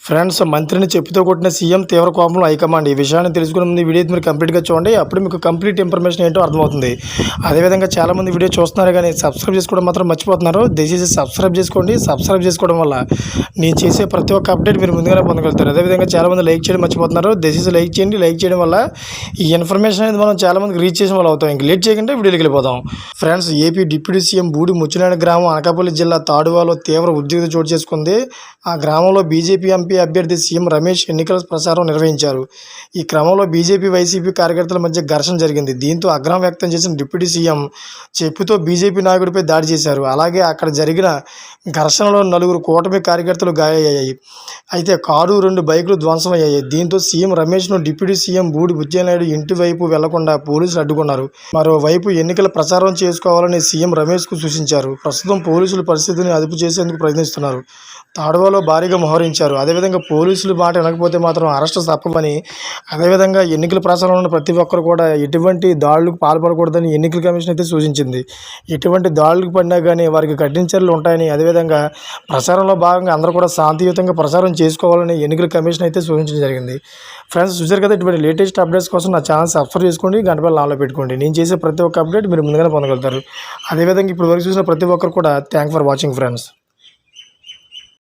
Friends, మంత్రిని చెప్పుతో కొట్టిన సీఎం తీవ్ర కోపంలో హైకమాండ్. ఈ విషయాన్ని తెలుసుకునే ముందు వీడియో మీరు కంప్లీట్గా చూడండి. అప్పుడు మీకు కంప్లీట్ ఇన్ఫర్మేషన్ ఏంటో అర్థమవుతుంది. అదేవిధంగా చాలామంది వీడియో చూస్తున్నారు కానీ సబ్స్క్రైబ్ చేసుకోవడం మాత్రం మర్చిపోతున్నారు. దయచేసి సబ్స్క్రైబ్ చేసుకోండి. సబ్స్క్రైబ్ చేసుకోవడం వల్ల నేను చేసే ప్రతి ఒక్క అప్డేట్ మీరు ముందుగానే పొందగలుగుతారు. అదేవిధంగా చాలామంది లైక్ చేయడం మర్చిపోతున్నారు. దయచేసి లైక్ చేయండి. లైక్ చేయడం వల్ల ఈ ఇన్ఫర్మేషన్ అనేది మనం చాలామందికి రీచ్ చేసిన వాళ్ళు అవుతాం. ఇంక లేట్ చేయకుండా వీడియోకి వెళ్ళిపోదాం. Friends, AP deputy CM Budi ముచ్చినాయుడు గ్రామం అనకాపల్లి జిల్లా తాడువాలో తీవ్ర ఉద్రిక్తత చోటు చేసుకుంది. ఆ గ్రామంలో బీజేపీ ఎంపీ అభ్యర్థి సీఎం రమేష్ ఎన్నికల ప్రచారం నిర్వహించారు. ఈ క్రమంలో బీజేపీ వైసీపీ కార్యకర్తల మధ్య ఘర్షణ జరిగింది. దీంతో ఆగ్రహం వ్యక్తం చేసిన డిప్యూటీ సీఎం చెప్పుతో బీజేపీ నాయకుడిపై దాడి చేశారు. అలాగే అక్కడ జరిగిన ఘర్షణలో నలుగురు కూటమి కార్యకర్తలు గాయయ్యాయి. అయితే కారు, 2 బైకులు ధ్వంసమయ్యాయి. దీంతో సీఎం రమేష్ను డిప్యూటీ సీఎం బూడి బుచ్చేనాయుడు ఇంటి వైపు వెళ్లకుండా పోలీసులు అడ్డుకున్నారు. మరోవైపు ఎన్నికల ప్రచారం చేసుకోవాలని సీఎం రమేష్కు సూచించారు. ప్రస్తుతం పోలీసులు పరిస్థితిని అదుపు చేసేందుకు ప్రయత్నిస్తున్నారు. తాడువాలో భారీగా మోహరించారు. అదేవిధంగా పోలీసులు మాట వినకపోతే మాత్రం అరెస్టు తప్పవని, అదేవిధంగా ఎన్నికల ప్రచారంలో ఉన్న ప్రతి ఒక్కరు కూడా ఎటువంటి దాడులకు పాల్పడకూడదని ఎన్నికల కమిషన్ అయితే సూచించింది. ఎటువంటి దాడులకు పడినా కానీ వారికి కఠిన చర్యలు ఉంటాయని, అదేవిధంగా ప్రచారంలో భాగంగా అందరూ కూడా శాంతియుతంగా ప్రచారం చేసుకోవాలని ఎన్నికల కమిషన్ అయితే సూచించడం జరిగింది. ఫ్రెండ్స్, చూసారు కదా, ఇటువంటి లేటెస్ట్ అప్డేట్స్ కోసం నా ఛానల్ సబ్స్క్రైబ్ చేసుకోండి. గంట బెల్ ఆన్లో పెట్టుకోండి. నేను చేసే ప్రతి ఒక్క అప్డేట్ మీరు ముందుగానే పొందగలుగుతారు. అదేవిధంగా ఇప్పుడు వరకు చూసిన ప్రతి ఒక్కరు కూడా థ్యాంక్ ఫర్ వాచింగ్ ఫ్రెండ్స్.